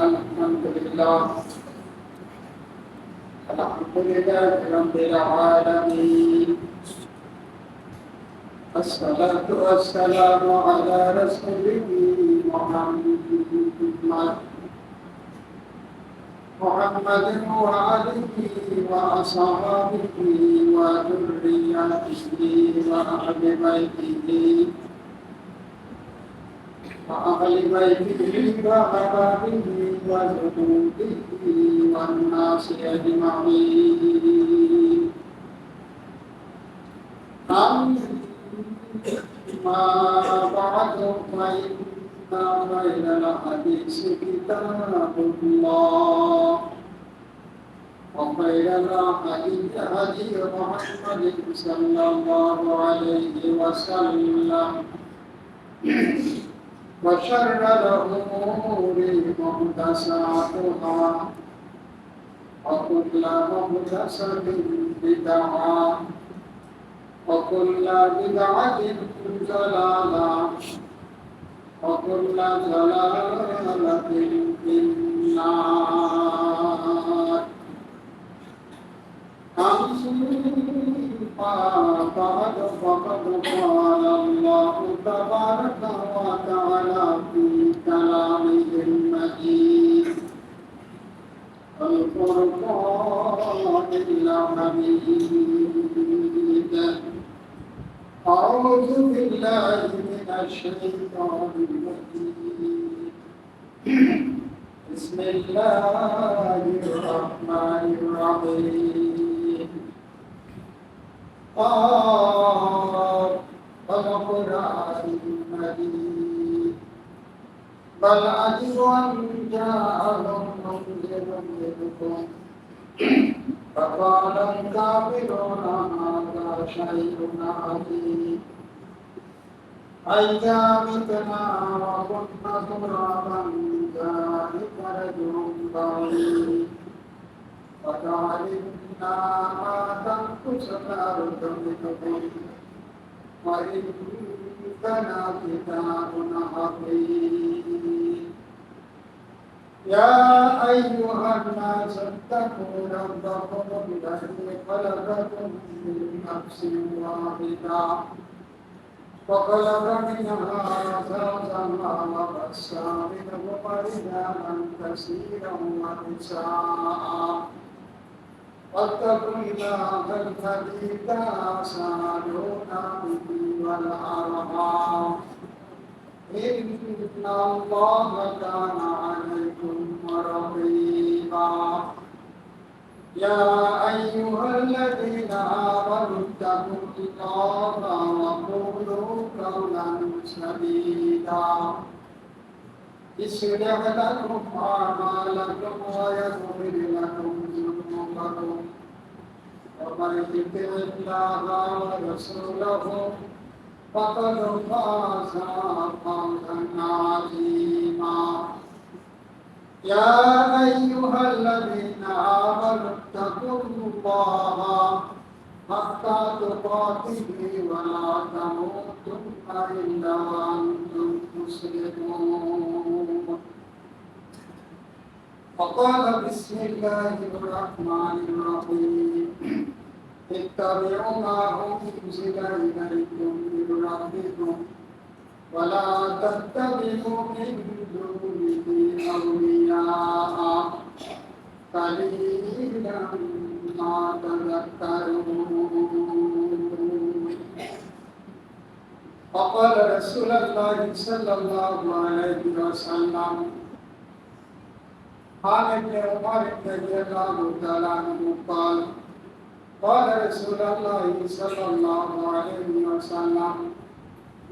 الحمد لله الحمد لله رب العالمين الصلاة والسلام على رسوله محمد وآله وأصحابه وذريته وأهل بيته وأحبابه وجنوده والناس أجمعين أما بعد فإن خير الحديث كتاب الله وخير الهدي هدي محمد صلى الله عليه وسلم وشر الأمور محدثاتها وكل محدثة بدعة وكل بدعة ضلالة وكل ضلالة في النار أما بعد فقد قال الله تبارك وتعالى في كلامه المجيد القرآن الحميد أعوذ بالله من الشيطان الرجيم بسم الله الرحمن الرحيم والقرآن المجيد بل عجبوا أن جاءهم منذر منكم فقال الكافرون هذا شيء عظيم أئذا متنا وكنا ترابا ذلك رجل بعيد وتعلمنا ما تنقص الأرض منكم وإننا كتاب حفيظ يا أيها الناس اتقوا ربكم الذي خلقكم من نفس واحدة وخلق منها زوجها وبث منهما رجالا كثيرا ونساء واتقوا الله الذي تساءلون به والأرحام إن الله كان عليكم رقيبا يا أيها الذين آمنوا اتقوا الله وقولوا قولا سديدا يصلح لكم أعمالكم ويغفر لكم ذنوبكم ومن يطع الله ورسوله فقد فاز فوزا عظيما يا أيها الذين آمنوا اتقوا الله حق تقاته ولا تموتن إلا وأنتم مسلمون فقال بسم الله الرحمن الرحيم اتبعوا ما أنزل إليكم من ربكم ولا تتبعوا من دونه أولياء قليلا ما تذكرون فقال رسول الله صلى الله عليه وسلم عن ابن عمر رضي الله تعالى عنه قال قال رسول الله صلى الله عليه وسلم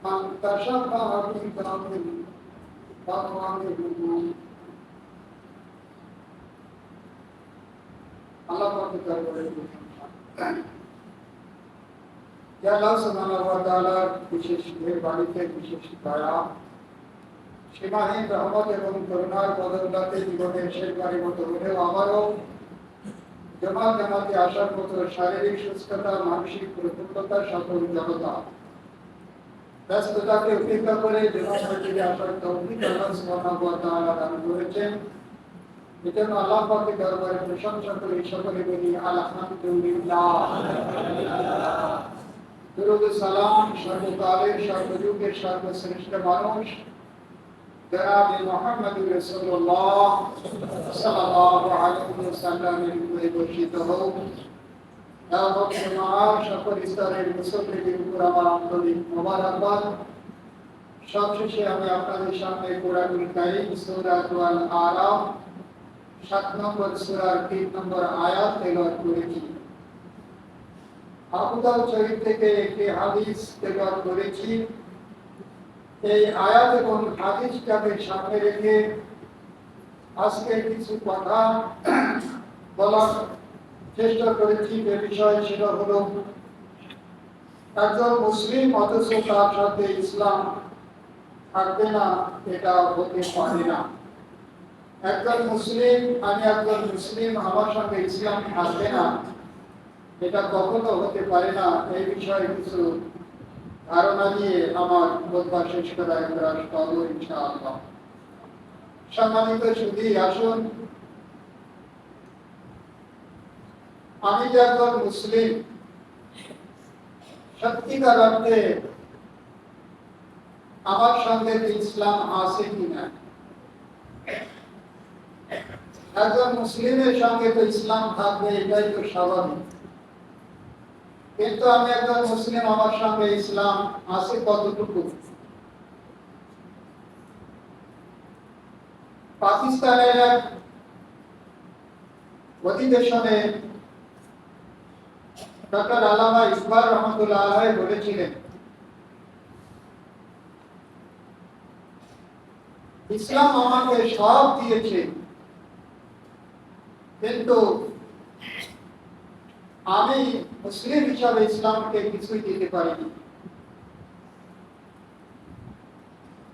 من تشبه بقوم فهو منهم আল্লাহ পাকের দরবারে আল্লাহ সুবহানাহু ওয়া তাআলার বিশেষ মেহেরবানিতে বিশেষ দয়া সীমাহীন রহমত এবং করুণার বদৌলতে জীবনের শেষবারের মতো হলেও আবারও জামাতে আসার মতো শারীরিক সুস্থতা মানসিক প্রফুল্লতা সকল জনতা ব্যস্ততাকে উপেক্ষা করে জামাতে আসার তৌফিক আল্লাহ সুবহানাহু ওয়া তাআলা দান করেছেন এজন্য আল্লাহ পাকের দরবারে প্রশংসা করি, সকলে বলি আলহামদুলিল্লাহ। দুরূদ সালাম সর্বকালের সর্বযুগের সর্বশ্রেষ্ঠ মানুষ জনাবে মুহাম্মদুর রাসূলুল্লাহ সাল্লাল্লাহু আলাইহি ওয়াসাল্লামের উপরে বর্ষিত হোক। সকল স্তরের মুসলমানদের উপর আমার আন্তরিক মোবারকবাদ। সবশেষে আমি আপনাদের সামনে কোরআনুল কারীম সূরা আল আরাফ 7 নম্বর সূরার 3 নম্বর আয়াত তেলাওয়াত করেছি। আবু দাউদ শরীফ থেকে একটি হাদিস তেলাওয়াত করেছি। এই আয়াত এবং হাদিসটাকে সামনে রেখে আজকে কিছু কথা বলার চেষ্টা করেছি। যে বিষয় সেটা হলো একজন মুসলিম অথচ তার সাথে ইসলাম থাকবে না, এটা হতে পারে না। একজন মুসলিম, আমি একজন মুসলিম, আমার সঙ্গে ইসলাম থাকবে না, এটা কখনো হতে পারে না। এই বিষয়ে কিছু ধারণা দিয়ে আমার বক্তব্য শেষ করার প্রয়াস করব ইনশাআল্লাহ। সম্মানিত সুধী, আসুন আমি যে একজন মুসলিম, সত্যিকার অর্থে আমার সঙ্গে ইসলাম আছে কিনা। একজন মুসলিমের সঙ্গে তো ইসলাম থাকবে, এটাই তো স্বাভাবিক। কিন্তু আমি একজন মুসলিম, আমার সঙ্গে ইসলাম আছে কতটুকু। পাকিস্তানের এক অধিবেশনে ডক্টর আল্লামা ইকবাল রহমতুল্লাহ আলাইহি বলেছিলেন, ইসলাম আমাকে সব দিয়েছে, কিন্তু আমি মুসলিম হিসাবে ইসলামকে কিছুই দিতে পারিনি।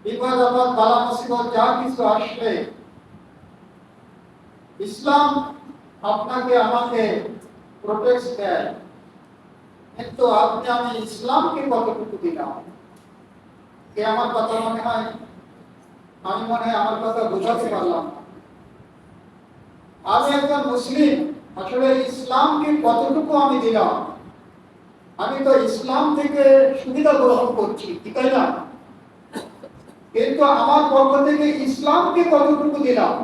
বিপদ আপদ বালা মুসিবত যা কিছু আসলে ইসলাম আপনাকে আমাকে প্রোটেক্ট দেয়, কিন্তু আপনি আমি ইসলামকে কতটুকু দিলাম। কে আমার কথা মনে হয়, আমি মনে হয় আমার কথা বোঝাতে পারলাম না। আমি একজন মুসলিম, আসলে ইসলামকে কতটুকু আমি দিলাম। আমি তো ইসলাম থেকে সুবিধা গ্রহণ করছি, তাই না? কিন্তু আমার পক্ষ থেকে ইসলামকে কতটুকু দিলাম।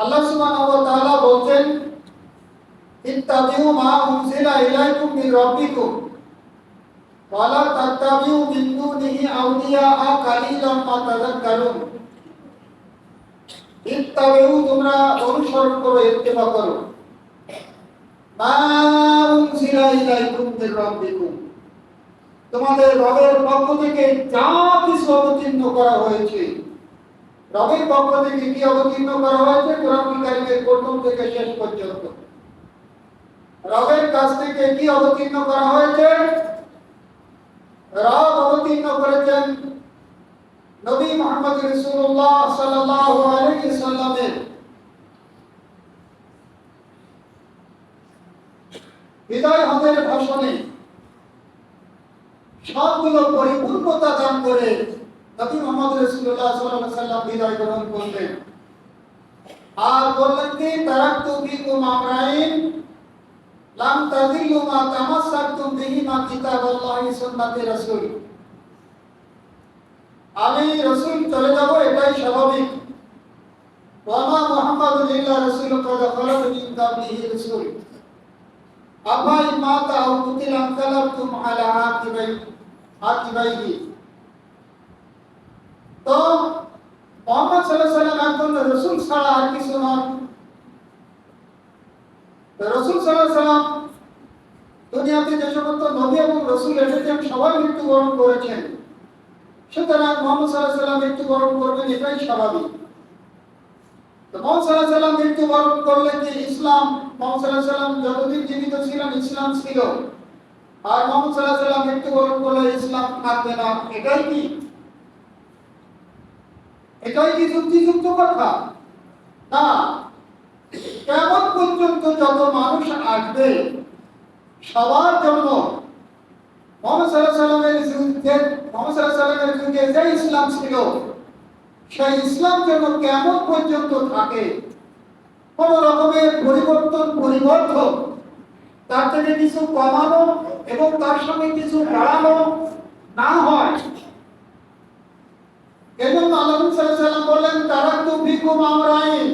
আল্লাহ সুবহানাহু ওয়া তাআলা বলেন, ইত্তাবিউ মা উনজিলা ইলাইকুম মির রাব্বিকুম ওয়া লা তাত্তাবিউ মিন দুনিহি আউলিয়া কালিলাম মা তাযাক্কারুন। ইত্তাবিউ, তোমরা অনুসরণ করো, ইত্তেবা করো, মা উনজিলা ইলাইকুম মির রাব্বিকুম, তোমাদের রবের পক্ষ থেকে যা কিছু অবতীর্ণ করা হয়েছে। রবের পক্ষ থেকে কি অবতীর্ণ করা হয়েছে? কোরআনুল কারীমের প্রথম থেকে শেষ পর্যন্ত রবের কাছ থেকে কি অবতীর্ণ করা হয়েছে? রব অবতীর্ণ করেছেন নবী মুহাম্মদ রাসূলুল্লাহ সাল্লাল্লাহু আলাইহি সাল্লামের বিদায় হজের ভাষণে সবগুলো পরিপূর্ণতা দান করে নবী মুহাম্মদ রাসূলুল্লাহ সাল্লাল্লাহু আলাইহি সাল্লাম বিদায় গ্রহণ করলেন। আর বললেন কি, তারাকতু ফিকুম আমরাইন লাম তাযিল্লু মা তামাসসাকতুম বিহিমা কিতাবাল্লাহি সুন্নাতি রাসূল। আমি রাসূল চলে যাব, এটাই স্বাভাবিক। ওয়া মা মুহাম্মাদুন ইল্লা রাসূলুন কাদ খালাত মিন ক্বাবলিহি রাসূল আফা ইন মাতা আও কুতিলা আনকালাবতুম আলা আকিবাইহি। তো মুহাম্মদ সাল্লাল্লাহু আলাইহি ওয়াসাল্লাম একজন রাসূল ছাড়া আর কিছু নন। রাসূল সাল্লাল্লাহু আলাইহি ওয়াসাল্লাম দুনিয়াতে যে সমস্ত নবী এবং রাসূল এসেছেন সবাই মৃত্যুবরণ করেছেন, সুতরাং মুহাম্মদ সাল্লাল্লাহু আলাইহি ওয়াসাল্লাম মৃত্যুবরণ করবেন, এটাই স্বাভাবিক। তো মুহাম্মদ সাল্লাল্লাহু আলাইহি ওয়াসাল্লাম মৃত্যুবরণ করলেন যে ইসলাম, মুহাম্মদ সাল্লাল্লাহু আলাইহি ওয়াসাল্লাম যতদিন জীবিত ছিলেন ইসলাম ছিল, আর মুহাম্মদ সাল্লাল্লাহু আলাইহি ওয়াসাল্লাম মৃত্যুবরণ করলে ইসলাম থাকবে না। এটাই কি যুক্তিযুক্ত কথা? না। কিয়ামত পর্যন্ত যত মানুষ আসবে সবার জন্য মুহাম্মদ সাল্লাল্লাহু আলাইহি ওয়াসাল্লামের যুগে যে ইসলাম ছিল সেই ইসলাম যেন কিয়ামত পর্যন্ত থাকে, কোন রকমের পরিবর্তন তার থেকে কিছু কমানো এবং তার সঙ্গে কিছু বাড়ানো না হয়। এজন্য আল্লাহ সাল্লাল্লাহু আলাইহি ওয়াসাল্লাম বলেন, তারাকতু ফিকুম আমরাইন,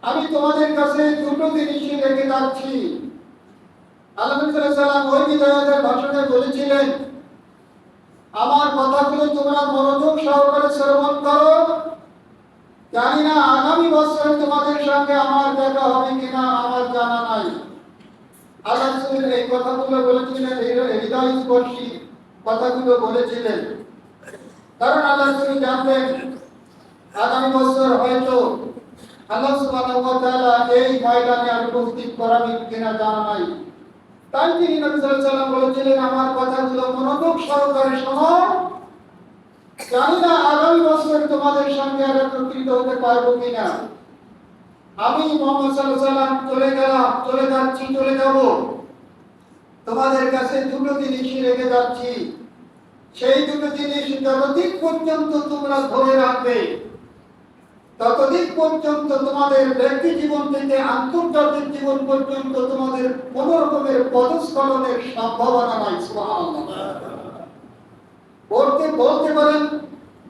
আমি তোমাদের কাছে দুটো জিনিসই রেখে যাচ্ছি। আল্লাহ সাল্লাল্লাহু আলাইহি ওয়াসাল্লাম ওই বিদায়ের ভাষণে বলেছিলেন, আমার কথাগুলো তোমরা মনোযোগ সহকারে শ্রবণ করো। জানি না আগামী বছর তোমাদের সঙ্গে আমার দেখা হবে কিনা, আমার জানা নাই। আল্লাহ রাসূল এই কথাগুলো বলেছিলেন, হৃদয়স্পর্শী কথাগুলো বলেছিলেন, কারণ আল্লাহ রাসূল জানতেন আগামী বছর হয়তো আল্লাহ সুবহানাহু ওয়া তাআলা এই ময়দানে আর উপস্থিত করাবেন কিনা জানা নাই। তাই তিনি নবী সাল্লাল্লাহু আলাইহি ওয়াসাল্লাম বলেছিলেন, আমার কথাগুলো মনোযোগ সহকারে শোনো। জানি না আগামী বছর তোমাদের সঙ্গে আর একত্রিত হতে পারবো কিনা। আমি মুহাম্মদ সাল্লাল্লাহু আলাইহি ওয়াসাল্লাম চলে যাব। তোমাদের কাছে দুটো জিনিসই রেখে যাচ্ছি। সেই দুটো জিনিস যতদিন পর্যন্ত তোমরা ধরে রাখবে, ততদিন পর্যন্ত তোমাদের ব্যক্তি জীবন থেকে আন্তর্জাতিক জীবন পর্যন্ত তোমাদের কোন রকমের পদস্খলনের সম্ভাবনা নাই। সুবহানাল্লাহ। বলতে পারেন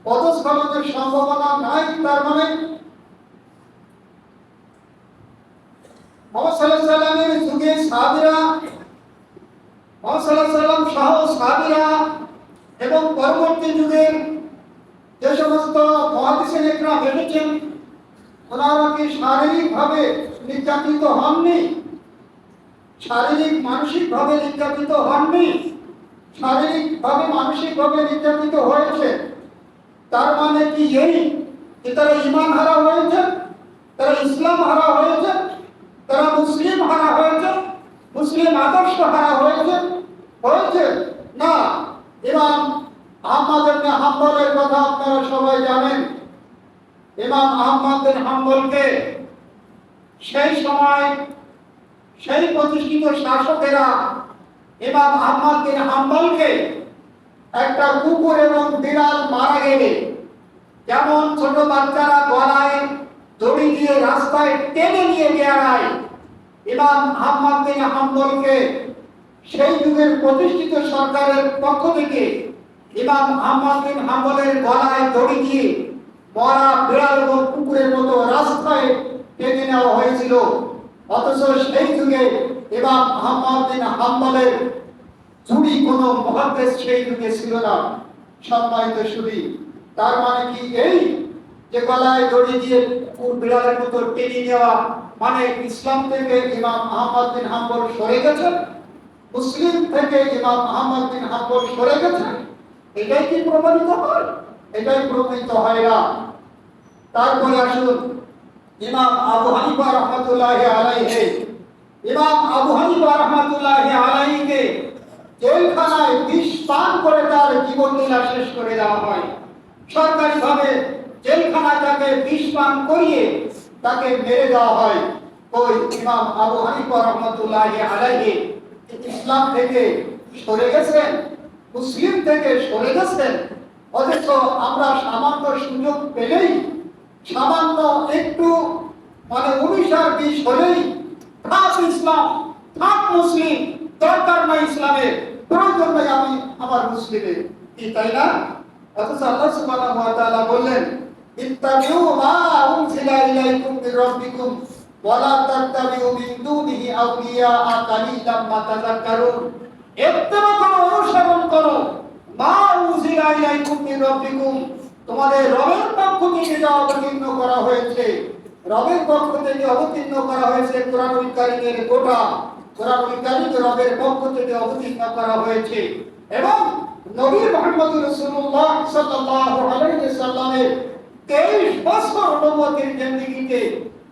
পদস্খলনের সম্ভাবনা নাই, তার মানে মুহাম্মদ সাল্লাল্লাহু আলাইহি ওয়াসাল্লামের যুগে সাহাবীরা, মুহাম্মদ সাল্লাল্লাহু আলাইহি ওয়াসাল্লাম সহ সাহাবীরা এবং পরবর্তী যুগের যে সমস্ত মুহাদ্দিসিন ইকরাম এসেছেন, ওনারা কি শারীরিকভাবে নির্যাতিত হননি? মানসিকভাবে নির্যাতিত হননি? শারীরিকভাবে মানসিকভাবে নির্যাতিত হয়েছে। তার মানে কি এই যে তারা ঈমান হারা হয়েছে, তারা ইসলাম হারা হয়েছে, তারা মুসলিম হারা হয়েছে, মুসলিম আদর্শ হারা হয়েছে? না। ইমাম আহমদ ইবনে হাম্বলের কথা আপনারা সবাই জানেন। ইমাম আহমদ বিন হাম্বলকে সেই সময় সেই প্রতিষ্ঠিত শাসকেরা ইমাম আহমদ বিন হাম্বলকে একটা কুকুর এবং বিড়াল মারা গেলে যেমন ছোট বাচ্চারা গলায় দড়ি দিয়ে রাস্তায় টেনে নিয়ে বেড়ায়, ইমাম আহমদ বিন হাম্বলকে সেই যুগের প্রতিষ্ঠিত সরকারের পক্ষ থেকে ইমাম আহমদ বিন হাম্বলের গলায় দড়ি দিয়ে মরা বিড়াল এবং কুকুরের মতো রাস্তায় টেনে নেওয়া হয়েছিল। অথচ সেই যুগে ইমাম আহমদ বিন হাম্বলের জুড়ি কোনো মুহাদ্দিস সেই যুগে ছিল না। সম্মানিত শুধু তার মানে কি এই যে গলায় দড়ি দিয়ে কুকুর বিড়ালের মতো টেনে নেওয়া মানে ইসলাম থেকে ইমাম আহমদ বিন হাম্বল সরে গেছেন, মুসলিম থেকে ইমাম আহমদ বিন হাম্বল সরে গেছেন? এটাই কি প্রমাণিত হয়? এটাই প্রমাণিত হয় না। তারপরে আসুন ইমাম আবু হানিফা রাহমাতুল্লাহি আলাইহি, ইমাম আবু হানিফা রাহমাতুল্লাহি আলাইহিকে জেলখানায় বিষ পান করে তার জীবন লীলা শেষ করে দেওয়া হয়। সরকারিভাবে জেলখানায় তাকে বিষ পান করিয়ে তাকে মেরে দেওয়া হয়। ওই ইমাম আবু হানিফা রাহমাতুল্লাহি আলাইহি ইসলাম থেকে সরে গেছেন, মুসলিম থেকে সরে গেছেন। অথচ আমরা সামান্য সুযোগ পেলেই, সামান্য একটু মানে 19-20 হলেই থাক ইসলাম, থাক মুসলিম, দরকার নাই ইসলামের, প্রয়োজন নাই আমি আমার মুসলিমের, কি তাই না? অথচ আল্লাহ সুবহানাহু ওয়া তাআলা বললেন, ইত্তাবিউ মা উনজিলা ইলাইকুম মির রাব্বিকুম ওয়া লা তাত্তাবিউ মিন দুনিহি আউলিয়া কালিলাম মা তাযাক্কারুন। ইত্তাবা করো, অনুসরণ করো, মা উনজিলা ইলাইকুম মির রাব্বিকুম, তোমাদের রবের পক্ষ থেকে যা অবতীর্ণ করা হয়েছে, রবের পক্ষ থেকে অবতীর্ণ করা হয়েছে। কোরআনুল কারীমের গোটা কোরআনুল কারীম রবের পক্ষ থেকে অবতীর্ণ করা হয়েছে এবং নবী মুহাম্মদ রাসূলুল্লাহ সাল্লাল্লাহু আলাইহি ওয়াসাল্লামের 23 বছর নবুয়তের জিন্দেগিতে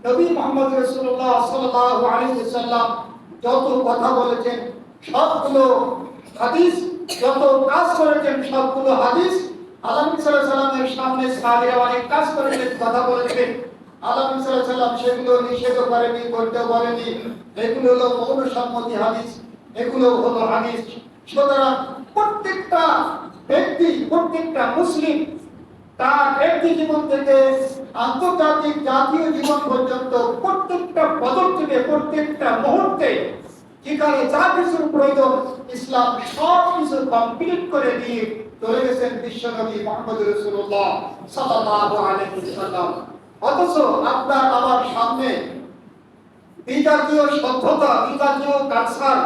নবী মুহাম্মদ রাসূলুল্লাহ সাল্লাল্লাহু আলাইহি ওয়াসাল্লাম যত কথা বলেছেন সবগুলো হাদিস, যত কাজ করেছেন সবগুলো হাদিস। আল্লাহ নবী সাল্লাল্লাহু আলাইহি ওয়াসাল্লামের সামনে সাহাবীরা অনেক কাজ করেছেন, কথা বলেছেন। আল্লাহ নবী সাল্লাল্লাহু আলাইহি ওয়াসাল্লাম সেগুলো নিষেধ করেনি, করতে বলেনি। এগুলো হলো মৌলসম্মতি হাদিস, এগুলো হলো হাদিস। সুতরাং প্রত্যেকটা ব্যক্তি, প্রত্যেকটা মুসলিম তার ব্যক্তি জীবন থেকে আন্তর্জাতিক জাতীয় জীবন পর্যন্ত প্রত্যেকটা পদক্ষেপে প্রত্যেকটা মুহূর্তে যেখানে যা কিছুর প্রয়োজন ইসলাম সব কিছু কমপ্লিট করে দিয়ে চলে গেছেন বিশ্বনবী মুহাম্মদ রাসূলুল্লাহ সাল্লাল্লাহু আলাইহি ওয়াসাল্লাম। অথচ আপনার আমার সামনে বিজাতীয় সভ্যতা বিজাতীয় কালচার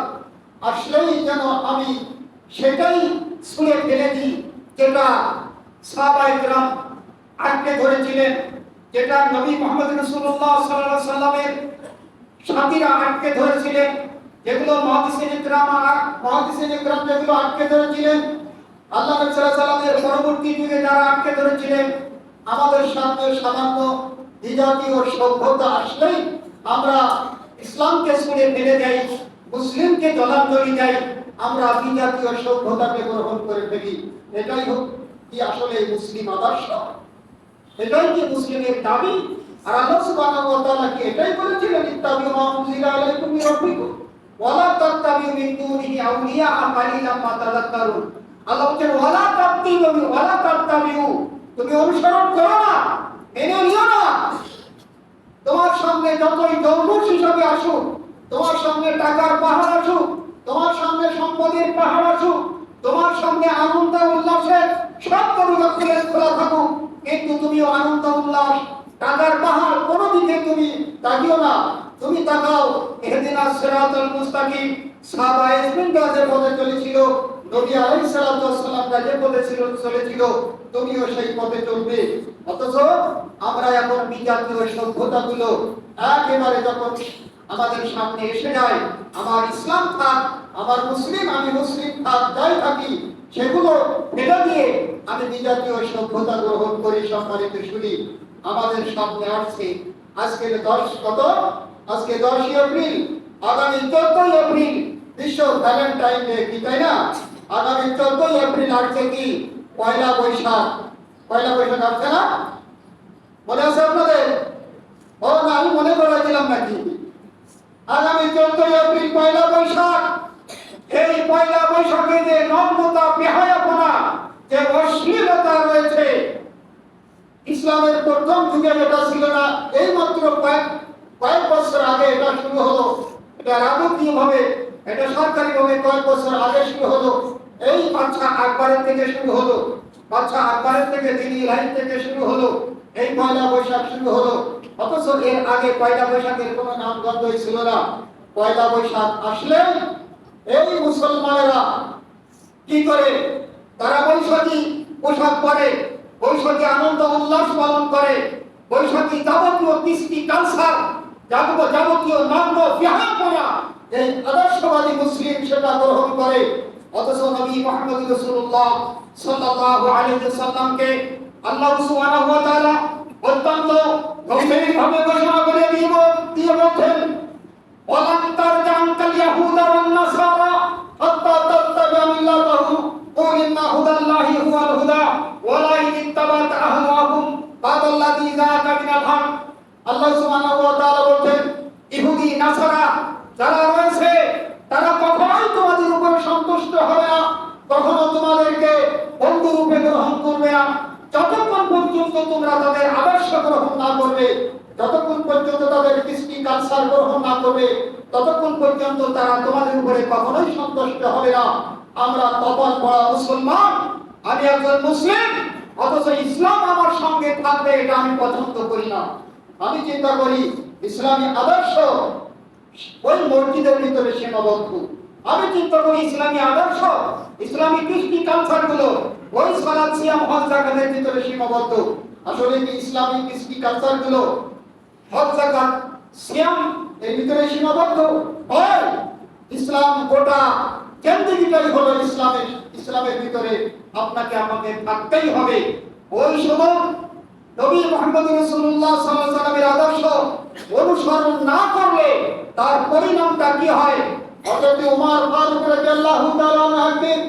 আসলেই যেন আমি সেটাই ছুঁড়ে ফেলে দিই যেটা সাহাবায়ে কেরাম আঁকড়ে ধরেছিলেন, যেটা নবী মুহাম্মদ রাসূলুল্লাহ সাল্লাল্লাহু আলাইহি ওয়াসাল্লামের সাথীরা আঁকড়ে ধরেছিলেন, যেগুলো মুহাদ্দিসিনে কেরাম যেগুলো আঁকড়ে ধরেছিলেন, আল্লাহ নবী সাল্লাল্লাহু আলাইহি ওয়াসাল্লামের পরবর্তী যুগে যারা আঁকড়ে ধরেছিলেন। আমাদের সামনে সামান্য বিজাতীয় সভ্যতা আসলেই আমরা ইসলামকে ছুঁড়ে ফেলে দেই, মুসলিমকে জলাঞ্জলি দেই, আমরা বিজাতীয় সভ্যতাকে গ্রহণ করে ফেলি। এটাই কি আসলে মুসলিম আদর্শ? এটাই কি মুসলিমের দাবি? আর আল্লাহ সুবহানাহু ওয়া তাআলা কি এটাই বলেছিলেন, ইত্তাবিউ মা উনজিলা আলাইকুম মির রাব্বিকুম ওয়ালা তাত্তাবিউ মিন দুনিহি আউলিয়া কালিলাম মা তাযাক্কারুন। আল্লাহ বলেন ওয়ালা তাত্তাবিউ, তুমি অনুসরণ করো না, মেনে নিও না। তোমার সামনে যতই দৌলত হিসাবে আসুক, তোমার সামনে টাকার পাহাড় আসুক, তোমার সামনে সম্পদের পাহাড় আসুক, তোমার সামনে আনন্দ উল্লাসের সব দরজা খোলা থাকুক, কিন্তু তুমি আনন্দ উল্লাস টাকার পাহাড় কোনো দিকে তুমি তাকিও না। তুমি তাকাও ইহদিনাস সিরাতাল মুস্তাকিম। সাহাবায়ে ইসমিনরা যে পথে চলেছিল, নবী আলাইহিস সালাতু ওয়াস সালাম যে পথে চলেছিল, তুমিও সেই পথে চলবে। অথচ আমরা এখন বিজাতীয় সভ্যতাগুলো একেবারে যখন আমাদের সামনে এসে যায়, আমার ইসলাম থাক, আমার মুসলিম, আমি মুসলিম থাক, যাই থাকি, সেগুলো ফেলে দিয়ে আমি বিজাতীয় সভ্যতা গ্রহণ করি। সম্মানিত শুনি, আমাদের সামনে আসছে আজকের 10ই এপ্রিল, আগামী 14ই এপ্রিল বিশ্ব ভ্যালেন্টাইন ডে, কি তাই না? আগামী 14ই এপ্রিল আসছে কি পয়লা বৈশাখ। পয়লা বৈশাখ আসছে না? মনে আছে আপনাদের? ও না, আমি মনে করে দিলাম নাকি? আগামী 14ই এপ্রিল পয়লা বৈশাখ। এই পয়লা বৈশাখে যে নম্রতা, বেহায়াপনা, যে অশ্লীলতা রয়েছে, ইসলামের প্রথম যুগে এটা ছিল না। এই মাত্র কয়েক বছর আগে এটা শুরু হলো। এটা রাজকীয় ভাবে, এটা সরকারি ভাবে কয়েক বছর আগে শুরু হলো। এই বাদশা আকবরের থেকে শুরু হলো, বাদশা আকবরের থেকে, দিল্লি লাইন থেকে শুরু হলো এই পয়লা বৈশাখ শুরু হলো। অথচ এর আগে পয়লা বৈশাখের কোনো নামগন্ধই ছিল না। পয়লা বৈশাখ আসলে এই মুসলমানেরা কি করে? তারা বৈশাখী পোশাক পরে, বৈশাখী আনন্দ উল্লাস পালন করে, বৈশাখী যাবতীয় কৃষ্টি কালচার, যাবতীয় নম্র বিহারপনা, এই আদর্শবাদী মুসলিম সেটা গ্রহণ করে। অথচ নবী মুহাম্মদ রাসূলুল্লাহ সাল্লাল্লাহু আলাইহি ওয়াসাল্লামকে আল্লাহ সুবহানাহু ওয়া তাআলা অত্যন্ত গম্ভীরভাবে ঘোষণা করে দিয়ে বলেন, ওয়ালান তারজানকাল ইয়াহুদা ওয়ান নাসারা হাত্তা তাত্তাবি'a মিল্লাতাহুম কুল ইন্না হুদাল্লাহি হুয়াল হুদা ওয়ালা ইত্তাবাত আহওয়াহুম বাদাল্লাযী যাকা মিনাল হক। আল্লাহ সুবহানাহু ওয়া তাআলা বলেন, ইহুদি নাসারা যারা রয়েছে তারা কখনোই তোমাদের উপরে সন্তুষ্ট হবে না, কখনো তোমাদেরকে বন্ধু রূপে গ্রহণ করবে না, যতক্ষণ পর্যন্ত তোমরা তাদের আদর্শ গ্রহণ না করবে, যতক্ষণ পর্যন্ত তাদের কৃষ্টি কালচার গ্রহণ না করবে, ততক্ষণ পর্যন্ত তারা তোমাদের উপরে কখনোই সন্তুষ্ট হবে না। আমরা কপাল পড়া মুসলমান, আমি একজন মুসলিম, অথচ ইসলাম আমার সঙ্গে থাকবে এটা আমি পছন্দ করি না। আমি চিন্তা করি ইসলামী আদর্শ ওই মসজিদের ভিতরে সীমাবদ্ধ। আমি চিন্তা করি ইসলামী আদর্শ, ইসলামী কৃষ্টি কালচার গুলো ওই সালাত, সিয়াম, হজ, যাকাতের ভিতরে সীমাবদ্ধ। আসলে কি ইসলামী কৃষ্টি কালচার গুলো হজ, যাকাত, সিয়াম এর ভিতরে সীমাবদ্ধ? হয় ইসলাম গোটা কেন্দ্রিকটাই হলো ইসলামের ভিতরে আপনাকে আমাকে থাকতেই হবে। ওই সময় নবী মুহাম্মদ রাসূলুল্লাহ সাল্লাল্লাহু আলাইহি ওয়াসাল্লামের আদর্শ অনুসরণ না করলে তার পরিণামটা কি হয়? হযরত ওমর ফারুক রাদিয়াল্লাহু তাআলা একদিন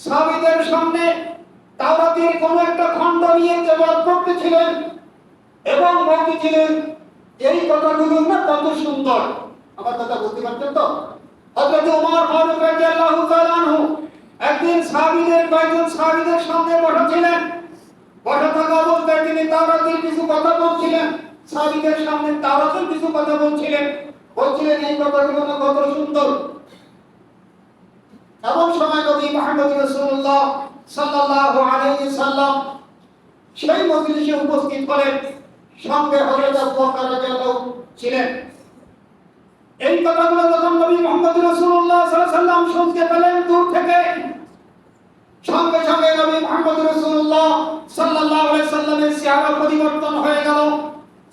সাহাবীদের সামনে তাওরাতের কোন একটা খণ্ড নিয়ে তেলাওয়াত করতেছিলেন এবং বলতেছিলেন, এই কথাগুলো না কত সুন্দর। আমার কথা বুঝতে পারছেন তো? হযরত ওমর ফারুক রাদিয়াল্লাহু তাআলা একদিন কয়েকজন সাহাবীদের সামনে বসেছিলেন বসে থাকা অবস্থায় তিনি তাওরাতের কিছু কথা বলছিলেন, সাহাবীদের সামনে তাওরাতের কিছু কথা বলছিলেন, এই কথাগুলো না কত সুন্দর। এমন সময় নবী মুহাম্মদ রাসূলুল্লাহ সাল্লাল্লাহু আলাইহি সাল্লাম সেই মজলিসে উপস্থিত হলেন, সঙ্গে হযরত আবু বকর রাদিয়াল্লাহু ছিলেন। এই কথাগুলো যখন নবী মুহাম্মদ রাসূলুল্লাহ সাল্লাল্লাহু আলাইহি সাল্লাম শুনতে পেলেন দূর থেকে, সঙ্গে সঙ্গে নবী মুহাম্মদ রাসূলুল্লাহ সাল্লাল্লাহু আলাইহি সাল্লামের চেহারা পরিবর্তন হয়ে গেল।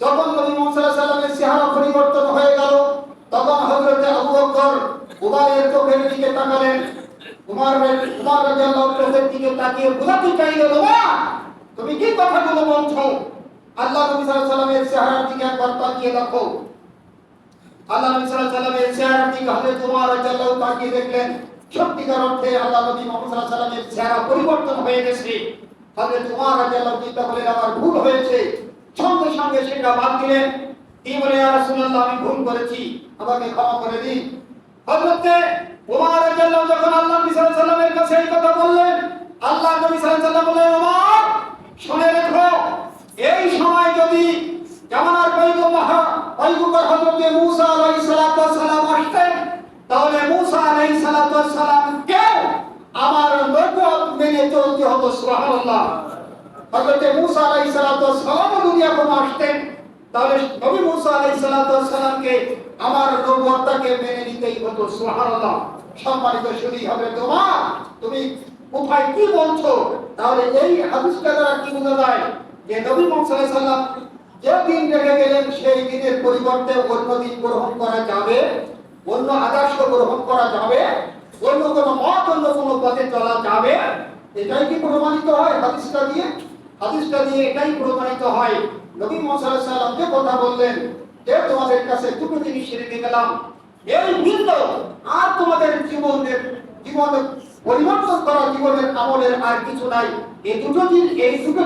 যখন নবী মুহাম্মদ সাল্লাল্লাহু আলাইহি সাল্লামের চেহারা পরিবর্তন হয়ে গেল, তখন হযরত আবু বকর উমরের চোখের দিকে তাকালেন। উমর রাদিয়াল্লাহু চোখের দিকে তাকিয়ে বুঝাতে চাইলেন, ওমর তুমি কি কথাগুলো বলছো? আল্লাহ নবী সাল্লাল্লাহু আলাইহি সাল্লামের চেহারার দিকে একবার তাকিয়ে দেখো। আল্লাহ নবী সাল্লাল্লাহু আলাইহি সাল্লামের চেহারার দিকে হযরত উমর রাদিয়াল্লাহু তাকিয়ে দেখলেন, সত্যিকার অর্থে আল্লাহ নবী মুহাম্মদ সাল্লাল্লাহু আলাইহি সাল্লামের চেহারা পরিবর্তন হয়ে গেছে। হযরত উমর রাদিয়াল্লাহু চিন্তা করলেন, আমার ভুল হয়েছে। সঙ্গে সঙ্গে সেটা বাদ দিলেন। তিনি বলে, ইয়া রাসূলুল্লাহ আমি ভুল করেছি, আমাকে ক্ষমা করে দিন। হযরত উমর রাদিয়াল্লাহু যখন আল্লাহ নবী সাল্লাল্লাহু আলাইহি সাল্লামের কাছে এই কথা বললেন, আল্লাহ নবী সাল্লাল্লাহু আলাইহি সাল্লাম বললেন, উমর শুনে রেখো, এই সময় যদি জামানার পয়গম্বর হযরত মূসা আলাইহিস সালাম আসতেন, তাহলে মূসা আলাইহিস সালামকে আমার নবুয়ত মেনে চলতে হতো। সুবহানাল্লাহ। হযরত মূসা আলাইহিস সালাম যদি এখন আসতেন, তাহলে নবী মূসা আলাইহিস সালামকে আমার নবুয়তকে মেনে নিতেই হতো। সুবহানাল্লাহ। সম্মানিত শুধু হযরত উমর তুমি কোথায় কি বলছো? তাহলে এই হাদিসটা দ্বারা কি বোঝা যায় যে নবী মুহাম্মদ সাল্লাল্লাহু আলাইহি সাল্লাম যে দিন রেখে গেলেন সেই দিনের পরিবর্তে অন্য দিন গ্রহণ করা যাবে, অন্য আদর্শ গ্রহণ করা যাবে, অন্য কোনো মত, অন্য কোনো পথে চলা যাবে। এটাই কি প্রমাণিত হয় হাদিসটা দিয়ে? হাদিসটা দিয়ে এটাই প্রমাণিত হয়। নবী মুহাম্মদ সাল্লাল্লাহু আলাইহি সাল্লাম যে কথা বললেন যে তোমাদের কাছে দুটো জিনিস রেখে গেলাম, এই ভিন্ন আর তোমাদের জীবনে পরিবর্তন করা, জীবনের আমলের আর কিছু নাই। এই দুটো